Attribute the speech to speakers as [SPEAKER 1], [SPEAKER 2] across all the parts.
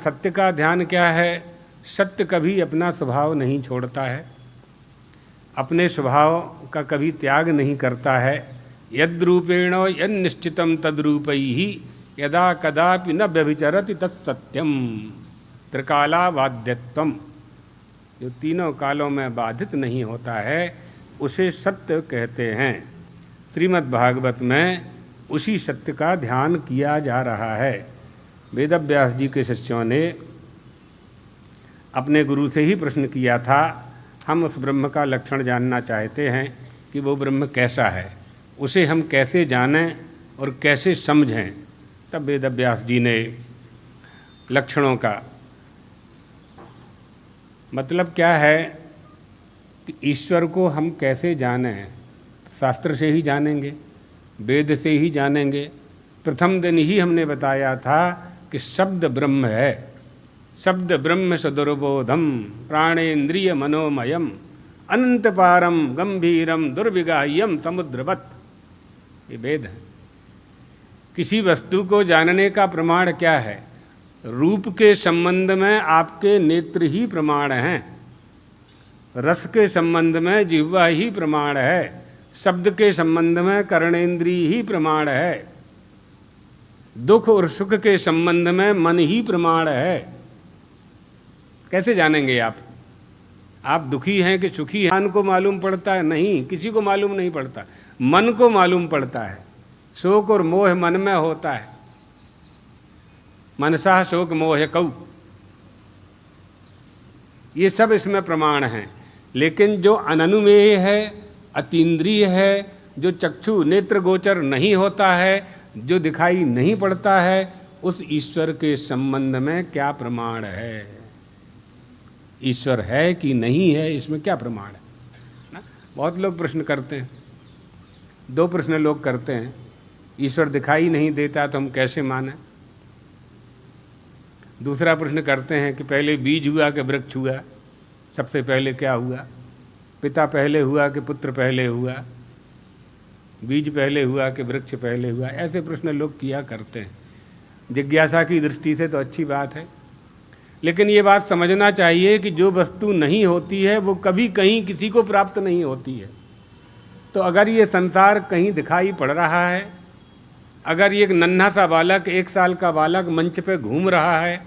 [SPEAKER 1] सत्य का ध्यान क्या है? सत्य कभी अपना स्वभाव नहीं छोड़ता है, अपने स्वभाव का कभी त्याग नहीं करता है। यद्रूपेण यन्निश्चितं तद्रूपैहि यदा कदापि न व्यभिचरति तत्सत्यम। त्रिकालाबाध्यत्वम, जो तीनों कालों में बाधित नहीं होता है उसे सत्य कहते हैं। श्रीमद् भागवत में उसी सत्य का ध्यान किया जा रहा है। वेदव्यास जी के शिष्यों ने अपने गुरु से ही प्रश्न किया था, हम उस ब्रह्म का लक्षण जानना चाहते हैं कि वो ब्रह्म कैसा है, उसे हम कैसे जानें और कैसे समझें। तब वेदव्यास जी ने लक्षणों का मतलब क्या है कि ईश्वर को हम कैसे जानें, शास्त्र से ही जानेंगे, वेद से ही जानेंगे। प्रथम दिन ही हमने बताया था कि शब्द ब्रह्म है, शब्द ब्रह्म सदुर्बोधम प्राणेन्द्रिय मनोमयम अनंत पारम गंभीरम दुर्विगाह्यम समुद्रवत। ये वेद है। किसी वस्तु को जानने का प्रमाण क्या है? रूप के संबंध में आपके नेत्र ही प्रमाण हैं, रस के संबंध में जिह्वा ही प्रमाण है, शब्द के संबंध में कर्णेंद्रिय ही प्रमाण है, दुख और सुख के संबंध में मन ही प्रमाण है। कैसे जानेंगे आप? आप दुखी हैं कि सुखी हैं? मन को मालूम पड़ता है? नहीं, किसी को मालूम नहीं पड़ता, मन को मालूम पड़ता है। शोक और मोह मन में होता है। मनसा शोक मोह कौ, ये सब इसमें प्रमाण हैं। लेकिन जो अननुमेय है, अतीन्द्रिय है, जो चक्षु नेत्र गोचर नहीं होता है, जो दिखाई नहीं पड़ता है, उस ईश्वर के संबंध में क्या प्रमाण है? ईश्वर है कि नहीं है, इसमें क्या प्रमाण है ना? बहुत लोग प्रश्न करते हैं, दो प्रश्न लोग करते हैं। ईश्वर दिखाई नहीं देता तो हम कैसे माने? दूसरा प्रश्न करते हैं कि पहले बीज हुआ कि वृक्ष हुआ? सबसे पहले क्या हुआ? पिता पहले हुआ कि पुत्र पहले हुआ? बीज पहले हुआ कि वृक्ष पहले हुआ? ऐसे प्रश्न लोग किया करते हैं। जिज्ञासा की दृष्टि से तो अच्छी बात है, लेकिन ये बात समझना चाहिए कि जो वस्तु नहीं होती है वो कभी कहीं किसी को प्राप्त नहीं होती है। तो अगर ये संसार कहीं दिखाई पड़ रहा है, अगर ये एक नन्हा सा बालक, 1 साल का बालक मंच पे घूम रहा है,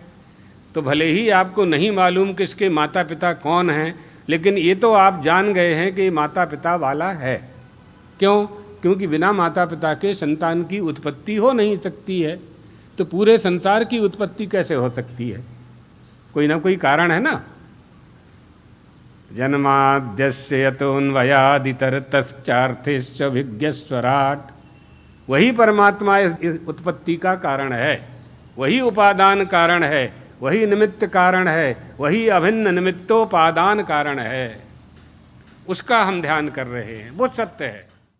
[SPEAKER 1] तो भले ही आपको नहीं मालूम कि इसके माता पिता कौन हैं, लेकिन ये तो आप जान गए हैं कि माता पिता वाला है। क्यों? क्योंकि बिना माता पिता के संतान की उत्पत्ति हो नहीं सकती है। तो पूरे संसार की उत्पत्ति कैसे हो सकती है? कोई ना कोई कारण है ना। जन्माद्यस्य यतोऽन्वयादितरतश्चार्थेश्च विज्ञस्वराट्, वही परमात्मा इस उत्पत्ति का कारण है, वही उपादान कारण है, वही निमित्त कारण है, वही अभिन्न निमित्तोपादान कारण है। उसका हम ध्यान कर रहे हैं, वो सत्य है।